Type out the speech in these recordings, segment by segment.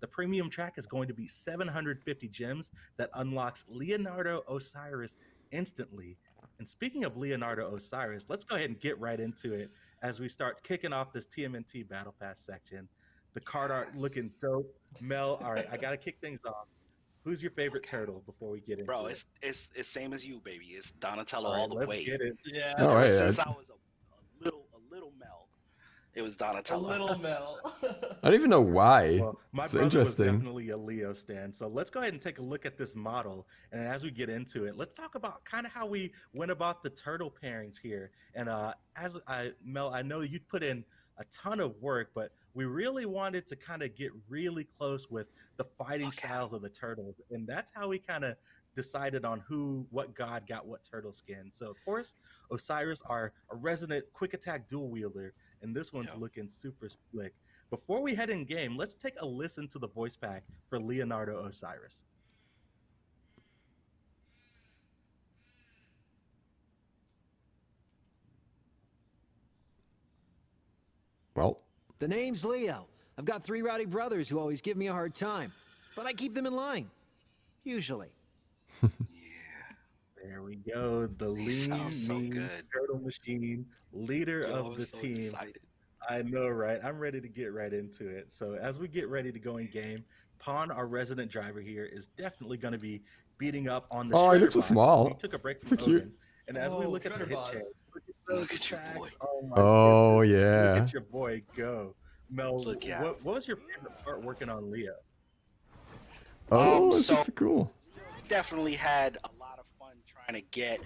The premium track is going to be 750 gems that unlocks Leonardo Osiris instantly. And speaking of Leonardo Osiris, let's go ahead and get right into it as we start kicking off this TMNT Battle Pass section. The card art looking dope. Mel, all right, I got to kick things off. Who's your favorite turtle before we get into Bro, it? it's same as you, baby. It's Donatello All all right, the let's way. get it. Yeah. Oh, Ever yeah. since I was a little Mel, it was A Donatello. little Mel. I don't even know why. Well, my It's brother was interesting. definitely a Leo stan. So let's go ahead and take a look at this model. And as we get into it, let's talk about kind of how we went about the turtle pairings here. And Mel, I know you put in a ton of work, but we really wanted to kind of get really close with the fighting styles of the turtles. And that's how we kind of decided on what god got what turtle skin. So of course, Osiris, our a resident quick attack dual wielder, and this one's looking super slick. Before we head in game, let's take a listen to the voice pack for Leonardo Osiris. Well, The name's Leo. I've got 3 rowdy brothers who always give me a hard time, but I keep them in line. Usually. There we go. The lean, mean turtle machine, leader of the team. Excited. I know, right? I'm ready to get right into it. So as we get ready to go in game, Pawn, our resident driver here, is definitely going to be beating up on the. Oh, he looks so box. small. We took a break So from cute. Odin, and as we look at the hit Shredder checks, bots. look at your boy. Oh, Look yeah. at your boy go. Mel, Look at what was your favorite part working on Leo? Oh, this so- is so cool. Definitely had a lot of fun trying to get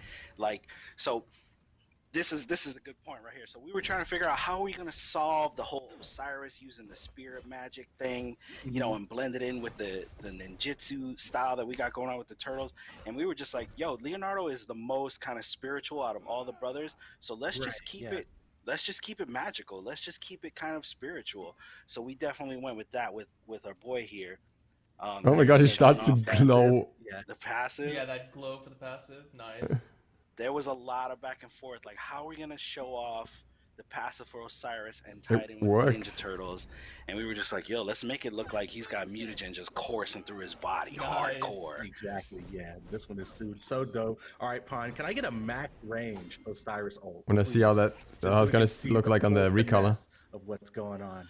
this is a good point right here. So we were trying to figure out how are we going to solve the whole Osiris using the spirit magic thing, and blend it in with the ninjutsu style that we got going on with the turtles. And we were just like, yo, Leonardo is the most kind of spiritual out of all the brothers. So let's just keep it. Let's just keep it magical. Let's just keep it kind of spiritual. So we definitely went with that with our boy here. Oh my god, he starts to glow. The passive. Yeah, that glow for the passive. Nice. There was a lot of back and forth. Like, how are we going to show off the passive for Osiris and tie it in with the Ninja Turtles? And we were just like, yo, let's make it look like he's got mutagen just coursing through his body. Nice. Hardcore. Exactly, yeah. This one is so dope. All right, Pawn, can I get a max range Osiris ult? I want to see how that how it's going to look like on the recolor. Of what's going on.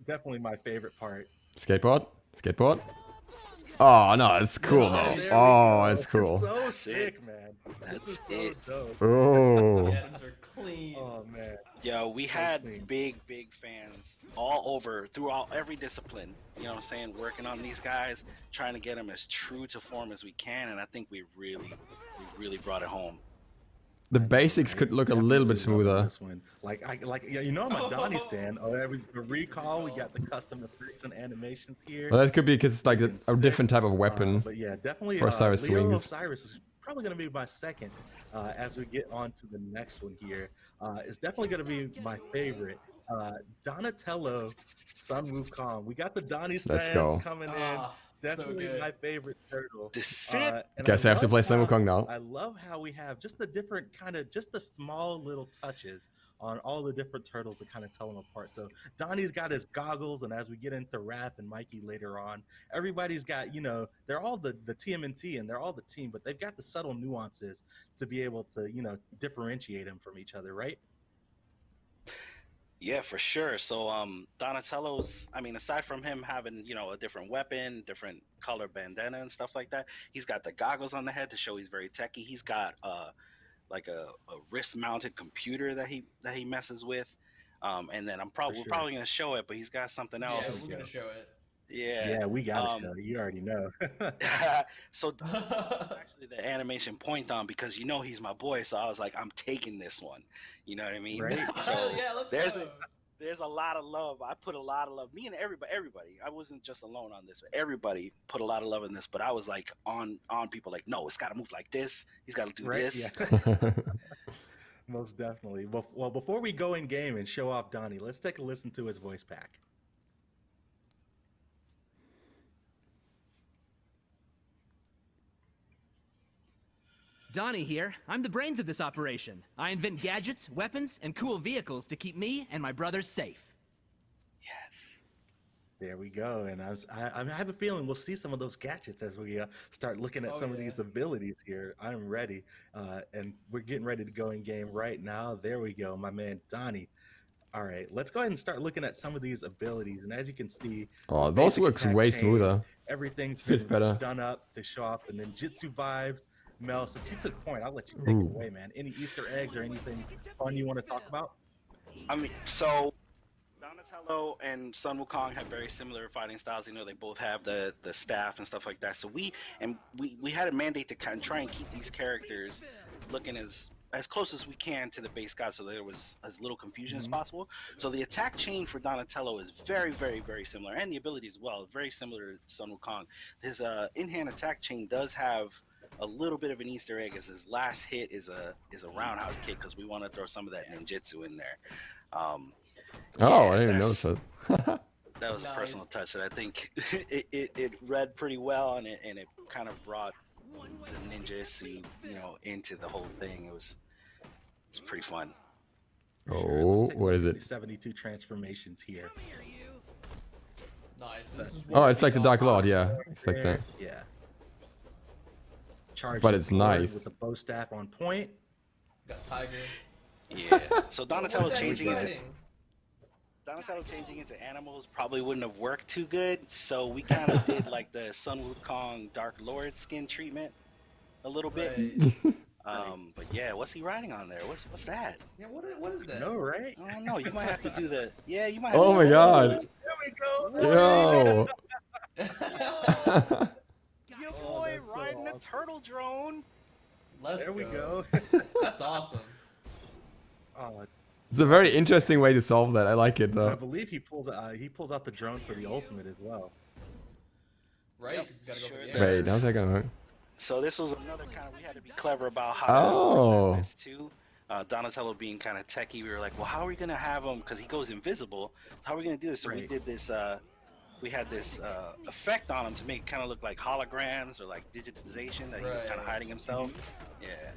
Definitely my favorite part. Skateboard? Skateboard? Oh, no, it's cool, though. Oh, it's cool. So sick, man. That's it. So dope. Oh. The items are clean. Oh, man. Yo, we had big fans all over throughout every discipline. You know what I'm saying? Working on these guys, trying to get them as true to form as we can. And I think we really brought it home. The basics could look a little bit smoother. This one. I'm a Donnie stan. Oh, that was the recall. We got the custom effects and animations here. Well, that could be because it's like a different type of weapon. But yeah, definitely for Osiris Leo swings. Osiris is probably going to be my second as we get on to the next one here. It's definitely going to be my favorite. Donatello Sunroof Calm. We got the Donnie Let's go. stands coming in. Definitely so my favorite turtle. And Guess I have to play Sun Wukong now. I love how we have just the different just the small little touches on all the different turtles to kind of tell them apart. So Donnie's got his goggles, and as we get into Raph and Mikey later on, everybody's got, they're all the TMNT and they're all the team, but they've got the subtle nuances to be able to, differentiate them from each other, right? Yeah, for sure. So Donatello's, aside from him having, a different weapon, different color bandana and stuff like that, he's got the goggles on the head to show he's very techy. He's got like a wrist mounted computer that he messes with. And then we're probably gonna show it, but he's got something else. Yeah, we're gonna show it. Yeah, we got it. You already know. So that's actually the animation point on, because he's my boy. So I was like, I'm taking this one. You know what I mean? Right. So yeah, let's go. There's a lot of love. I put a lot of love. Me and everybody. I wasn't just alone on this, but everybody put a lot of love in this. But I was like on people like, no, it's got to move like this. He's got to do this. Yeah. Most definitely. Well, before we go in game and show off Donnie, let's take a listen to his voice pack. Donnie here. I'm the brains of this operation. I invent gadgets, weapons, and cool vehicles to keep me and my brothers safe. Yes. There we go, and I have a feeling we'll see some of those gadgets as we start looking at Oh, some of yeah. these abilities here. I'm ready, and we're getting ready to go in game right now. There we go, my man Donnie. All right, let's go ahead and start looking at some of these abilities, and as you can see, Oh, the those basic looks attack way chains, smoother. everything's Fits been better. done up to show off the ninjutsu vibes. Mel, since you took point, I'll let you take it Ooh. away, man. Any Easter eggs or anything fun you want to talk about? I mean, so Donatello and Sun Wukong have very similar fighting styles. You know, they both have the staff and stuff like that. So we had a mandate to kind of try and keep these characters looking as close as we can to the base god, so there was as little confusion as possible. So the attack chain for Donatello is very, very, very similar, and the ability as well, very similar to Sun Wukong. His in-hand attack chain does have a little bit of an Easter egg, as his last hit is a roundhouse kick, because we want to throw some of that ninjutsu in there. Oh, Yeah, I didn't even notice that. That was a personal Nice. touch that I think it read pretty well, and it kind of brought the ninjutsu, into the whole thing. It's pretty fun. Oh, Let's take a what look is at it? the 72 transformations here. Nice. This is Oh, one it's of like the Dark awesome. Lord, yeah. It's like that. Yeah. Charging But it's forward nice. with the bow staff on point. Got Tiger. Yeah. So What's Donatello that changing he's into animals probably wouldn't have worked too good. So we kind of did like the Sun Wukong Dark Lord skin treatment a little bit. Right. But yeah, what's he riding on there? What's that? Yeah, what is that? No, right? I don't know. You might have to do the. Yeah, you might. Have Oh to my do god. There we go. Yo. Your Oh, boy that's so riding awesome. a turtle drone. Let's There we go. That's awesome. Oh, It's a very interesting way to solve that. I like it I though. believe he pulls out the drone for the ultimate as well. Right? Yep, 'Cause he's gotta go sure for the does. Wait, how's that gonna work? So this was another kind of, we had to be clever about how to Oh. present this too. Donatello being kind of techie, we were like, well, how are we gonna have him? Because he goes invisible. How are we gonna do this? So we Right. did this. We had this effect on him to make it kind of look like holograms or like digitization, that he was kind of Right. hiding himself. Yeah.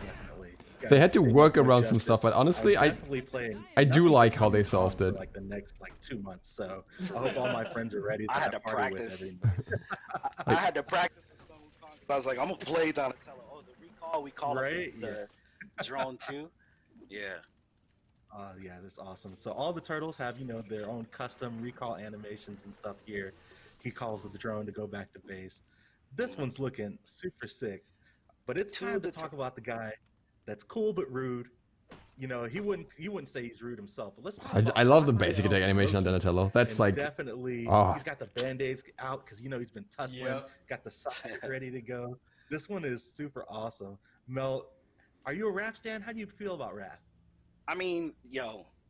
Definitely. They had to Continue work do around some justice. stuff, but honestly, I'm definitely playing. I do definitely like how playing they Kong solved for, it. like the next 2 months. So I hope all my friends are ready. I had have to party with practice. everybody. I had to practice with Sun Wukong. I was like, I'm gonna play Donatello. Oh, the recall, we call Right, it the drone too. Yeah. Yeah, that's awesome. So all the turtles have, their own custom recall animations and stuff here. He calls the drone to go back to base. This one's looking super sick, but it's Two time of to the talk about the guy that's cool but rude. He wouldn't say he's rude himself, but let's talk about I love the Raphael basic attack animation on Loki. Donatello. That's And like, definitely, ah. he's got the band-aids out because he's been tussling, Yep. got the socket ready to go. This one is super awesome. Mel, are you a Raph stan? How do you feel about Raph? I mean,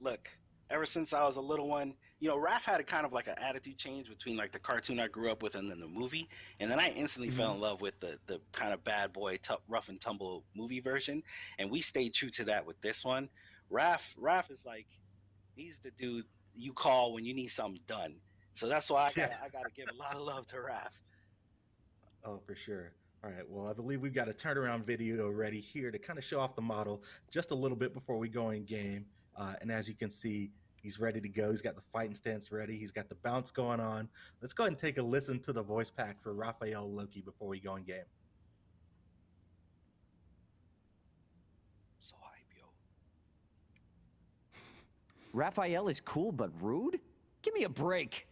look, ever since I was a little one, Raph had a kind of like an attitude change between like the cartoon I grew up with and then the movie. And then I instantly fell in love with the kind of bad boy, rough and tumble movie version. And we stayed true to that with this one. Raph is like, he's the dude you call when you need something done. So that's why I gotta give a lot of love to Raph. Oh, for sure. All right. Well, I believe we've got a turnaround video ready here to kind of show off the model just a little bit before we go in game. And as you can see, he's ready to go. He's got the fighting stance ready. He's got the bounce going on. Let's go ahead and take a listen to the voice pack for Raphael Loki before we go in game. So hype, yo. Raphael is cool but rude? Give me a break.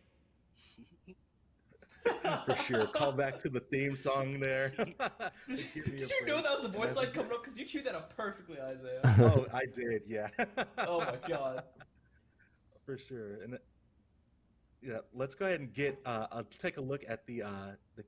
For sure. Call back to the theme song there. Did you know that was the voice line coming up? Because you queued that up perfectly, Isaiah. Oh, I did. Yeah. Oh my god. For sure. And yeah, let's go ahead and take a look at the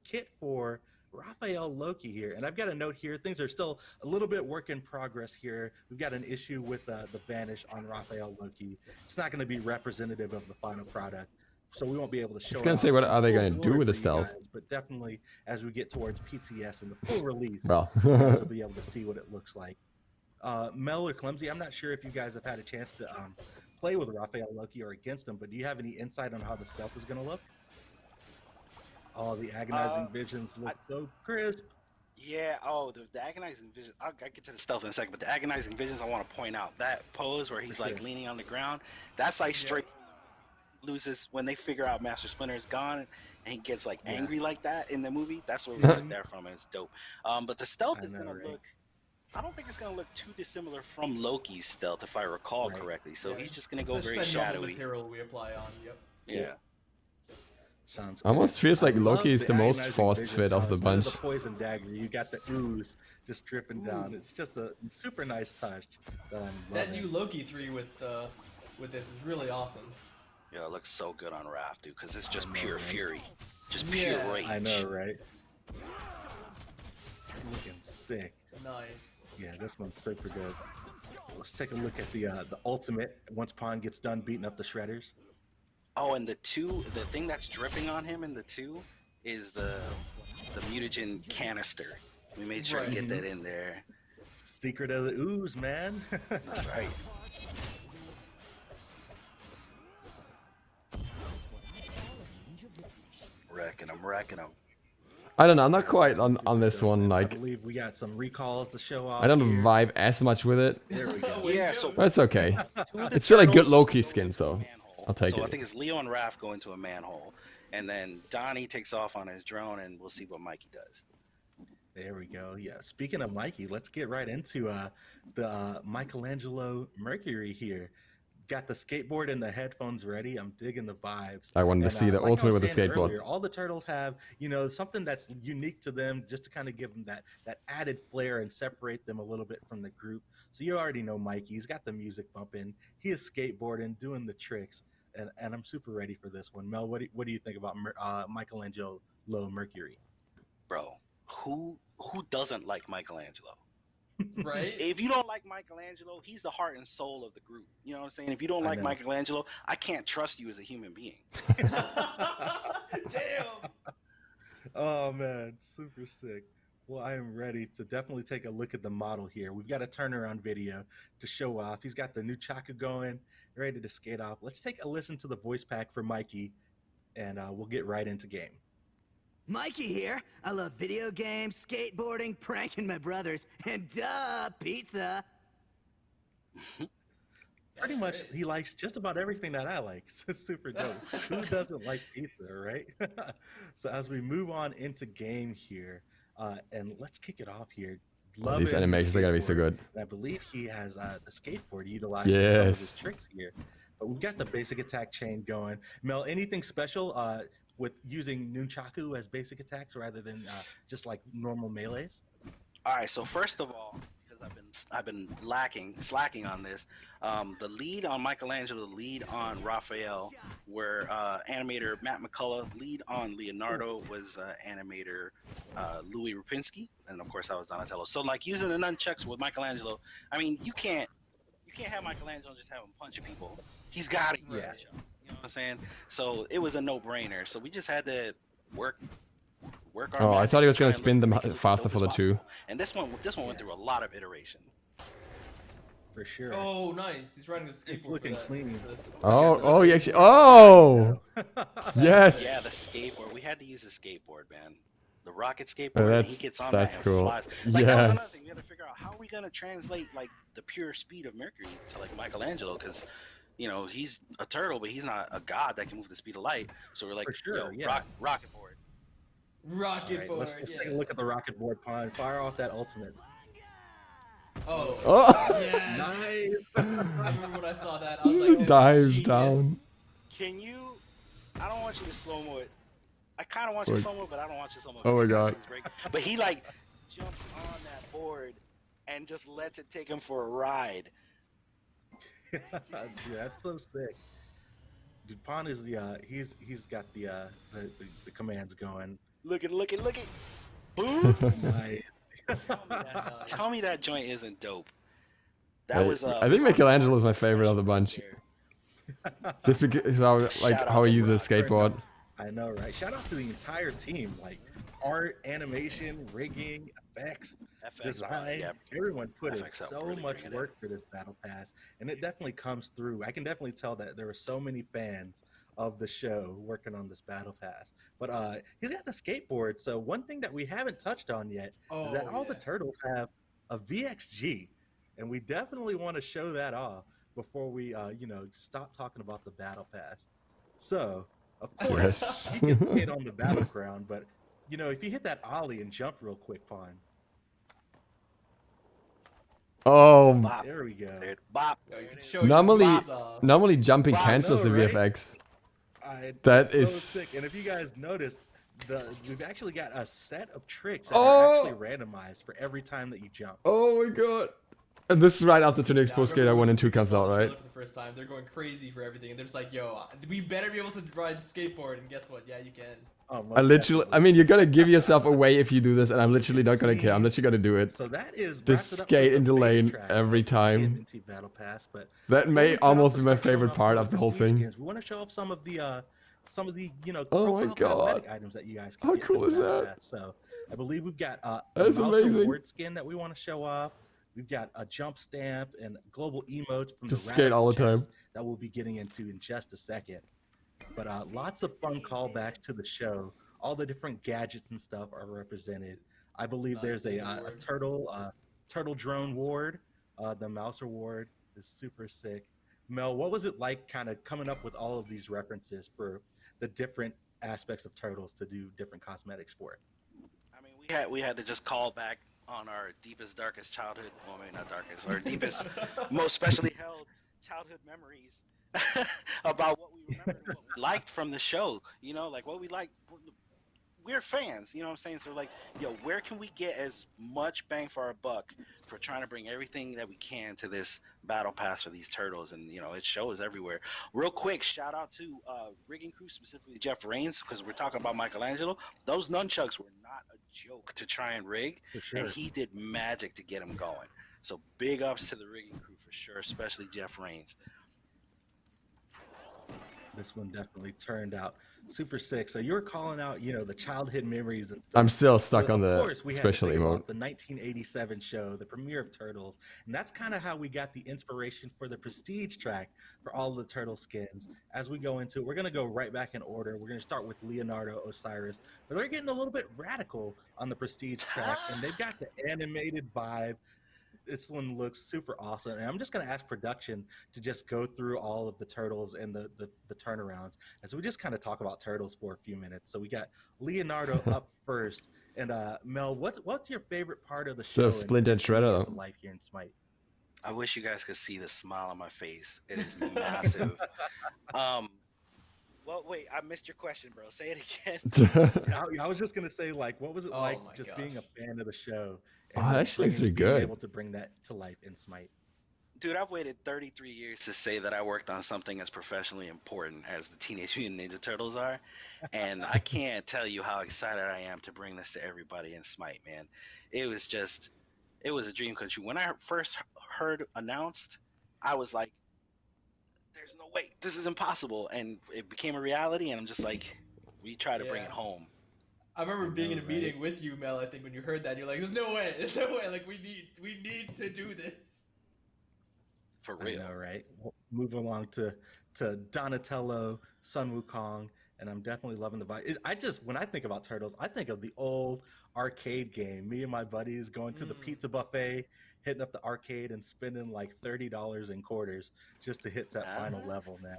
kit for Raphael Loki here. And I've got a note here. Things are still a little bit work in progress here. We've got an issue with the banish on Raphael Loki. It's not going to be representative of the final product, so we won't be able to show. I was gonna it say, off what in are they full gonna do glory with the for you stealth? guys, but definitely as we get towards PTS and the full release, Well. you guys will be able to see what it looks like. Mel or Clumsy, I'm not sure if you guys have had a chance to play with Raphael Loki or against him, but do you have any insight on how the stealth is going to look? Oh, the agonizing visions look so crisp. Yeah, the agonizing vision. I'll get to the stealth in a second, but the agonizing visions, I want to point out that pose where he's like leaning on the ground. That's like straight loses when they figure out Master Splinter is gone and he gets like angry like that in the movie. That's where we took that from, and it's dope. But the stealth is gonna look. I don't think it's gonna look too dissimilar from Loki's stealth, if I recall correctly. So he's just gonna go very shadowy. Material we apply on. Yep. Yeah. Sounds almost feels like Loki is the most forced fit of the bunch. The poison dagger, you got the ooze just dripping down. It's just a super nice touch. That new Loki 3 with this is really awesome. Yeah, it looks so good on Raph, dude, because it's just pure fury, just pure rage. I know, right? Looking sick. Nice. Yeah, this one's super good. Let's take a look at the ultimate once Pawn gets done beating up the shredders. Oh, and the thing that's dripping on him in the 2 is the mutagen canister. We made sure to get that in there. Secret of the ooze, man. That's right. Wrecking him. I don't know. I'm not quite on this one. I Like, believe we got some recalls to show off. I don't here. vibe as much with it. There we go. Yeah, so That's okay. the It's still a good turtles Loki go skin, into so a manhole. I'll take So I it. think it's Leo and Raph go into a manhole, and then Donnie takes off on his drone, and we'll see what Mikey does. There we go. Yeah. Speaking of Mikey, let's get right into the Michelangelo Mercury here. Got the skateboard and the headphones ready. I'm digging the vibes. I wanted to see the like I ultimate was with the saying skateboard. earlier, all the turtles have, something that's unique to them, just to kind of give them that added flair and separate them a little bit from the group. So you already know Mikey. He's got the music bumping. He is skateboarding, doing the tricks, and I'm super ready for this one. Mel, what do you think about Michelangelo Mercury? Bro, who doesn't like Michelangelo? Right? If you don't like Michelangelo, he's the heart and soul of the group. You know what I'm saying? If you don't like Michelangelo, I can't trust you as a human being. Damn. Oh man, super sick. Well, I am ready to definitely take a look at the model here. We've got a turnaround video to show off. He's got the new Chaka going, ready to skate off. Let's take a listen to the voice pack for Mikey, and we'll get right into game. Mikey here. I love video games, skateboarding, pranking my brothers, and pizza. Pretty much, he likes just about everything that I like. It's super dope. Who doesn't like pizza, right? So as we move on into game here, and let's kick it off here. Oh, these animations are gonna be so good. And I believe he has the skateboard utilized in some of his tricks here. But we've got the basic attack chain going. Mel, anything special with using Nunchaku as basic attacks rather than just like normal melees? All right, so first of all, because I've been slacking on this, the lead on Michelangelo, the lead on Raphael, were animator Matt McCullough. Lead on Leonardo was animator Louis Rapinski, and of course I was Donatello. So like using the nunchucks with Michelangelo, I mean you can't have Michelangelo just have him punch people. He's got to use the shots. You know what I'm saying? So it was a no-brainer. So we just had to work our Oh, I magic thought he was to try gonna and spin them make it look faster as for the dope as 2. possible. And this one went through a lot of iteration. For sure. Oh, nice. He's riding the skateboard. It's looking clean. Oh, he actually. Oh, yes. Yeah, the skateboard. We had to use the skateboard, man. The rocket skateboard. And he gets on that and cool. flies. Like that was another Yes. thing. We had to figure out how are we gonna translate like the pure speed of Mercury to like Michelangelo, because he's a turtle, but he's not a god that can move the speed of light. So we're like, For sure, rocket board. Rocket All right, board. let's take a look at the rocket board, Pine. Fire off that ultimate. Oh. Oh, Yes. Nice. I remember when I saw that. I was like, this Dives is down. genius. Can you? I don't want you to slow mo it. I kind of want you to slow mo, but I don't want you to slow mo. Oh my God. But he like jumps on that board and just lets it take him for a ride. Yeah, that's so sick. Dupont is the he's got the commands going. Look it. Boom. Nice. Tell me that joint isn't dope. That was. I think Michelangelo is my favorite of the bunch. Just because how Shout he out uses to a skateboard. I know, right? Shout out to the entire team, like art, animation, rigging, effects, design. yeah. Everyone put in FX helped so really much bring it work for this battle pass, and it definitely comes through. I can definitely tell that there were so many fans of the show working on this battle pass. But he's got the skateboard. So one thing that we haven't touched on yet is that all the turtles have a VXG, and we definitely want to show that off before we stop talking about the battle pass. So, of course, Yes. you can hit on the battleground, but you know, if you hit that ollie and jump real quick, Pawn. Oh, Bop. There we go. Dude, bop. Yo, you can show your normally, moves, normally jumping Wow, cancels no, the right? VFX. That That is is so sick. And if you guys noticed, we've actually got a set of tricks that Oh! are actually randomized for every time that you jump. Oh my god. And this is right after Tunic I Pro Skater remember 1 when and 2 we comes saw out, the right? trailer for the first time, they're going crazy for everything, and they're just like, "Yo, we better be able to ride skateboard." And guess what? Yeah, you can. Oh, most I literally, definitely. I mean, you're gonna give yourself away if you do this, and I'm literally not gonna care. I'm literally gonna do it. So that is Just wraps it up skate for in the base lane track every of the time. TMNT Battle Pass, but That before may we cut off almost to be my start showing favorite off part some of the whole prestige thing. skins, we want to show off some of the you know Oh my profile cosmetic God. items that you guys can How get cool from is the Battle that? Pass. So I believe we've got a That's Mouse amazing. Award skin that we want to show off. We've got a jump stamp and global emotes from Just the skate all the Radical time. chest that we'll be getting into in just a second. But lots of fun callbacks to the show. All the different gadgets and stuff are represented. I believe Nice, there's there's a the ward. turtle drone ward. The mouse award is super sick. Mel, what was it like kind of coming up with all of these references for the different aspects of turtles to do different cosmetics for it? I mean, we had to just call back on our deepest, darkest childhood. Well, maybe not darkest, our deepest, most specially held childhood memories about what we remembered and what we liked from the show. You know, like what we liked. We're fans, you know what I'm saying? So like, yo, where can we get as much bang for our buck for trying to bring everything that we can to this battle pass for these turtles? And you know, it shows everywhere. Real quick, shout out to rigging crew, specifically Jeff Rains, because we're talking about Michelangelo. Those nunchucks were not a joke to try and rig, For sure. and he did magic to get them going. So big ups to the rigging crew for sure, especially Jeff Rains. This one definitely turned out super sick. So you were calling out, you know, the childhood memories and stuff. I'm still stuck So, on of the course, we had to special think emote. about the 1987 show, the premiere of Turtles, and that's kind of how we got the inspiration for the Prestige track for all of the Turtle skins. As we go into it, we're going to go right back in order. We're going to start with Leonardo, Osiris, but they're getting a little bit radical on the Prestige track, and they've got the animated vibe. This one looks super awesome, and I'm just going to ask production to just go through all of the turtles and the turnarounds as we just kind of talk about turtles for a few minutes. So we got Leonardo up first, and Mel, what's your favorite part of the So show? Splinter and Shredder, though. Life here in Smite. I wish you guys could see the smile on my face. It is massive. Well, wait, I missed your question, bro. Say it again. I was just going to say, like, what was it Oh like my just being a gosh. fan of the show? Oh, then that actually looks being pretty good. able to bring that to life in Smite. Dude, I've waited 33 years to say that I worked on something as professionally important as the Teenage Mutant Ninja Turtles are. And I can't tell you how excited I am to bring this to everybody in Smite, man. It was a dream come true. When I first heard announced, I was like, there's no way, this is impossible. And it became a reality, and I'm just like, we try to bring Yeah. it home. I remember being in a right? meeting with you, Mel. I think when you heard that, you're like, "There's no way, there's no way. Like, we need to do this." For I real. know, right? We'll move along to Donatello, Sun Wukong, and I'm definitely loving the vibe. When I think about Turtles, I think of the old arcade game. Me and my buddies going to the pizza buffet, hitting up the arcade and spending like $30 in quarters just to hit that final level, man.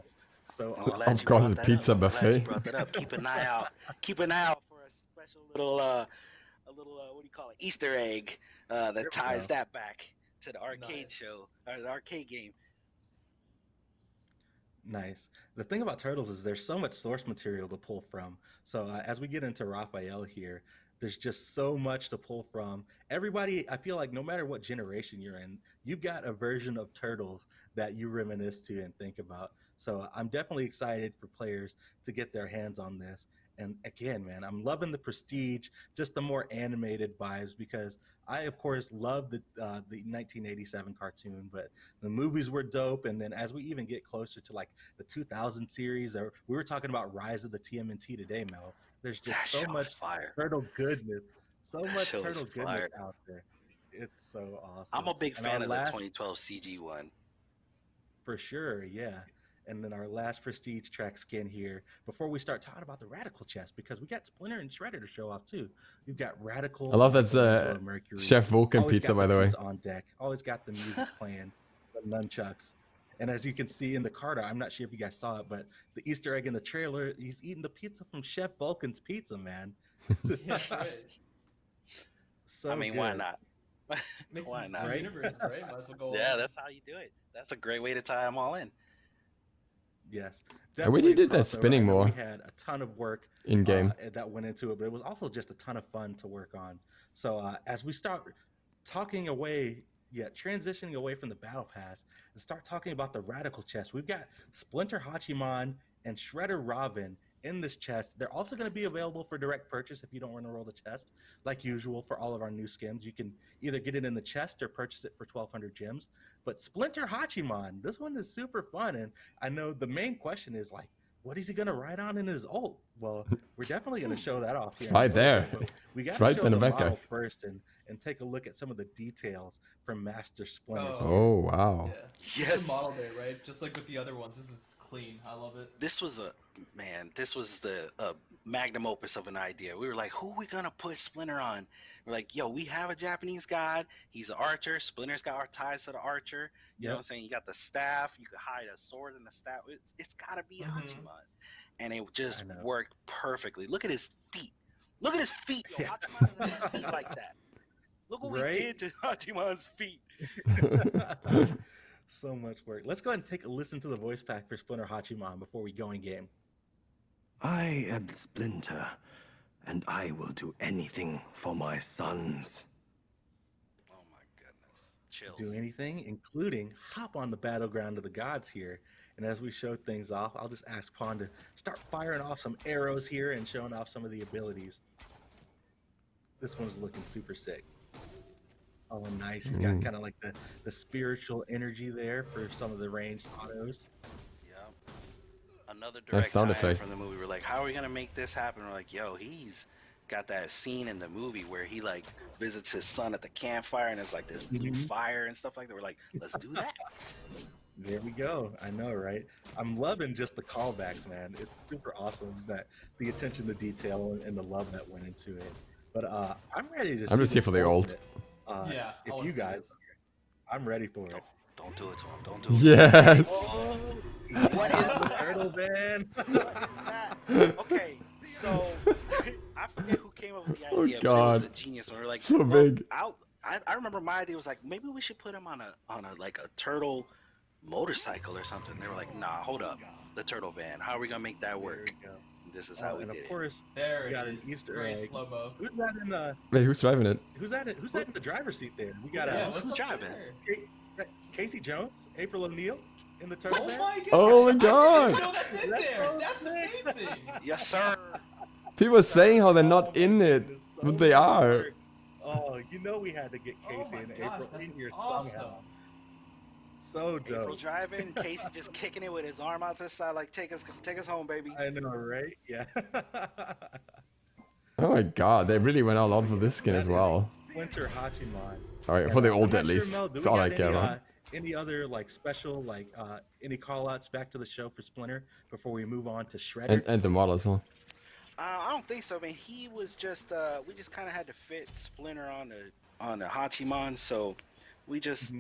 So I'm glad Of you course, brought the that pizza up. I'm glad buffet. you brought that up. Keep an eye out. Keep an eye out for a special little, what do you call it? Easter egg that ties that back to the arcade Nice. show or the arcade game. Nice. The thing about Turtles is there's so much source material to pull from. So as we get into Raphael here, there's just so much to pull from. Everybody, I feel like no matter what generation you're in, you've got a version of Turtles that you reminisce to and think about. So I'm definitely excited for players to get their hands on this. And again, man, I'm loving the prestige, just the more animated vibes, because I, of course, love the 1987 cartoon, but the movies were dope. And then as we even get closer to like the 2000 series, or we were talking about Rise of the TMNT today, Mel, there's just That so show much is fire. turtle goodness, so That much show is turtle goodness fire. out there. It's so awesome. I'm a big And fan our of the last- 2012 CG one. For sure, yeah. And then our last prestige track skin here, before we start talking about the Radical chest, because we got Splinter and Shredder to show off too. We've got Radical. I love that's Michelangelo, Mercury. Chef Vulcan Always pizza, got by the way. beats on deck. Always got the music playing, the nunchucks, And as you can see in the card art, I'm not sure if you guys saw it, but the Easter egg in the trailer, he's eating the pizza from Chef Vulcan's Pizza, man. That's right. So I mean, good. why not? Mix Why the not? two universes, right? Might as well go. Yeah, all in. that's how you do it. That's a great way to tie them all in. Yes. I wish he did that crossover. spinning I know more We had a ton of work in game. that went into it, but it was also just a ton of fun to work on. So as we start transitioning away from the battle pass and start talking about the radical chest, we've got Splinter Hachiman and Shredder Robin in this chest. They're also going to be available for direct purchase if you don't want to roll the chest. Like usual for all of our new skins, you can either get it in the chest or purchase it for 1,200 gems. But Splinter Hachiman, this one is super fun, and I know the main question is like, what is he going to ride on in his ult? Well, we're definitely going to show that off here. It's right there. But we got It's to right show in the the back, model guys. first and take a look at some of the details from Master Splinter. Oh, wow. Yeah. Yes. Just the model there, right? Just like with the other ones, this is clean. I love it. This was the magnum opus of an idea. We were like, who are we gonna put Splinter on? We're like, yo, we have a Japanese god. He's an archer. Splinter's got our ties to the archer. You know what I'm saying? You got the staff. You could hide a sword in the staff. It's gotta be a Hachiman. And it just worked perfectly. Look at his feet. Look at his feet. Yo, Hachiman doesn't have feet like that. Look what we did to Hachiman's feet. So much work. Let's go ahead and take a listen to the voice pack for Splinter Hachiman before we go in game. I am Splinter, and I will do anything for my sons. Oh my goodness. Chills. Do anything, including hop on the battleground of the gods here. And as we show things off, I'll just ask Pawn to start firing off some arrows here and showing off some of the abilities. This one's looking super sick. Oh, nice. He's got kind of like the spiritual energy there for some of the ranged autos. Yep. Another Nice direct sound tie effect. from the movie. We're like, how are we gonna make this happen? We're like, yo, he's got that scene in the movie where he like visits his son at the campfire and there's like this blue fire and stuff like that. We're like, let's do that. There we go. I know, right? I'm loving just the callbacks, man. It's super awesome that the attention to detail and the love that went into it. But I'm ready to. I'm just see here for the ult. Yeah, I if wanna you see guys, I'm ready for it. Don't do it to him. Don't do it. To him. Yes. Oh, What is the that? turtle man? What is that? Okay, so I forget who came up with the idea, but it was God. a genius one. We're like, So well, big. I remember my idea was like, maybe we should put him on a like a turtle motorcycle or something. They were like, nah, hold up, the turtle van. How are we gonna make that work? There we go. This is how we and did of it. course, There we it got an is. Easter Great egg. slow mo. Who's that in? Wait, who's driving it? Who's that in the driver's seat there? We got Yeah, who's what's up driving? there? Casey Jones, April O'Neil in the turtle Oh van. my god! Oh my I God. didn't know that's in That's there. so That's sick. amazing. Yes, sir. People are saying how they're Oh not my in it, goodness, so but they much are. work. Oh, you know we had to get Oh Casey my and gosh, April that's in here awesome. somehow. So dope. April driving, Casey just kicking it with his arm out to the side, like take us home, baby. I know, right? Yeah. Oh my God, they really went all out for this skin That as is well. Splinter Hachiman. Alright, for the I'm ult not at sure, least. Mel, do That's we all got I care about. any other like special any call outs back to the show for Splinter before we move on to Shredder? And the model as well. I don't think so, man. He was just we just kind of had to fit Splinter on the Hachiman, so we just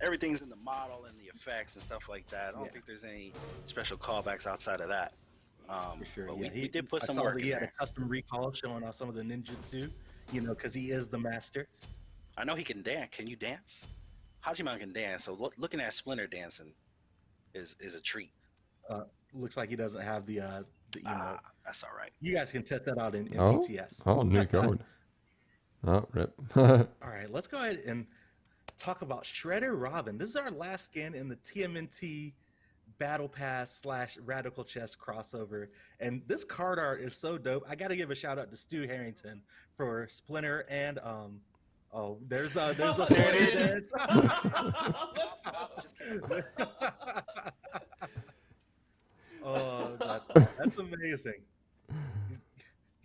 everything's in the model and the effects and stuff like that. I don't think there's any special callbacks outside of that. For sure. But Yeah, we did put I some saw work that in he had there. a custom recall showing off some of the ninjutsu, because he is the master. I know he can dance. Can you dance? Hachiman can dance, so looking at Splinter dancing is a treat. Looks like he doesn't have the emote. That's all right. You guys can test that out in Oh? PTS. Oh, new code. Oh, rip. All right, let's go ahead and talk about Shredder Robin. This is our last skin in the TMNT Battle Pass / Radical Chest crossover. And this card art is so dope. I got to give a shout out to Stu Harrington for Splinter and there's the There it is. dance. Let's go. Just kidding. Oh, that's amazing.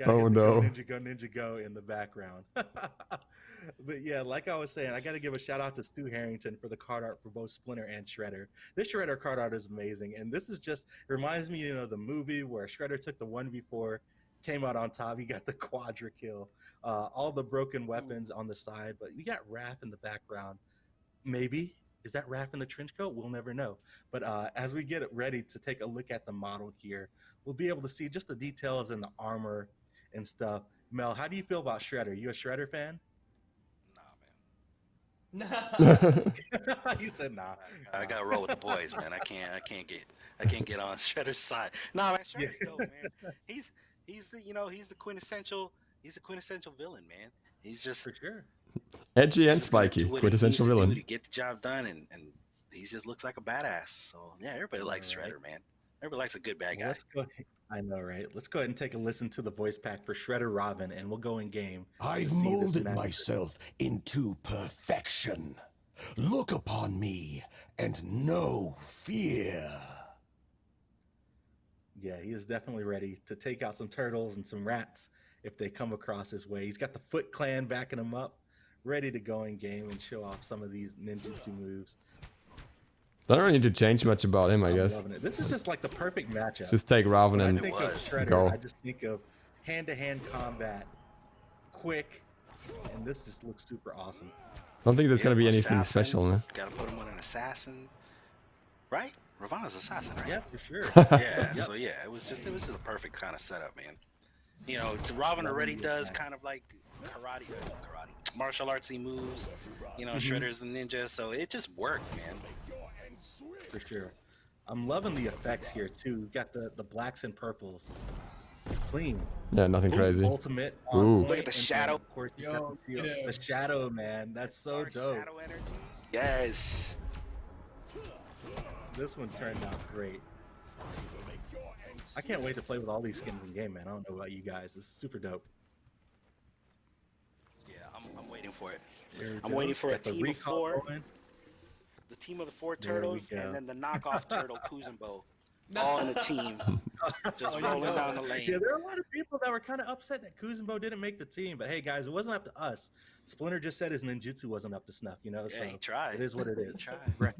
Oh, no. Go Ninja Go in the background. But yeah, like I was saying, I got to give a shout out to Stu Harrington for the card art for both Splinter and Shredder. This Shredder card art is amazing, and this is just reminds me, the movie where Shredder took the 1v4, came out on top. He got the quadra kill, all the broken weapons on the side, but you got Raph in the background. Maybe Is that Raph in the trench coat? We'll never know. But as we get ready to take a look at the model here, we'll be able to see just the details in the armor and stuff. Mel, how do you feel about Shredder? You a Shredder fan? Nah, man. You said nah. I gotta roll with the boys, man. I can't get on Shredder's side. Nah, man, Shredder's dope, man. He's the quintessential villain, man. He's just For sure. Edgy and just gonna spiky, do what he quintessential needs to do villain. to get the job done, and he just looks like a badass. So yeah, everybody likes Shredder, man. Everybody likes a good bad guy. Let's go. I know, right? Let's go ahead and take a listen to the voice pack for Shredder Robin, and we'll go in game. I've to see this molded magic. myself into perfection. Look upon me and know fear. Yeah, he is definitely ready to take out some turtles and some rats if they come across his way. He's got the Foot Clan backing him up, ready to go in game and show off some of these ninjutsu moves. Don't really need to change much about him, I I'm guess. loving it. This is just like the perfect matchup. Just take Raven When I and think of Shredder, go. I just think of hand-to-hand combat, quick, and this just looks super awesome. I don't think there's gonna be anything Assassin. special, man. Gotta put him on an assassin, right? Ravana's assassin, right? Yeah, for sure. Yeah. So yeah, it was just a perfect kind of setup, man. You know, Raven already does kind of like karate, martial artsy moves. You know, Shredder's a ninja, so it just worked, man. For sure. I'm loving the effects here too. We've got the blacks and purples. Clean. Yeah, nothing crazy. Ultimate. Ooh. On Look point, at the and then, shadow. Of course, you Yo, got the, feel. yeah. The shadow, man. That's so Our dope. Shadow energy. Yes. This one turned out great. I can't wait to play with all these skins in game, man. I don't know about you guys. This is super dope. Yeah, I'm waiting for it. There we I'm go. waiting for a Got the team of recall 4. going. The team of the 4 There we turtles, go. and then the knockoff turtle Kuzumbo, all in a team, just Oh, you rolling know down the it. lane. Yeah, there are a lot of people that were kind of upset that Kuzumbo didn't make the team. But hey, guys, it wasn't up to us. Splinter just said his ninjutsu wasn't up to snuff, you know? Yeah, So he tried. it is what it is. He tried. Right.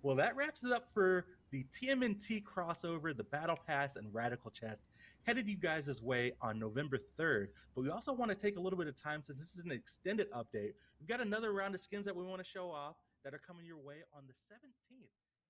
Well, that wraps it up for the TMNT crossover, the Battle Pass, and Radical Chest. Headed you guys' way on November 3rd. But we also want to take a little bit of time since this is an extended update. We've got another round of skins that we want to show off that are coming your way on the 17th.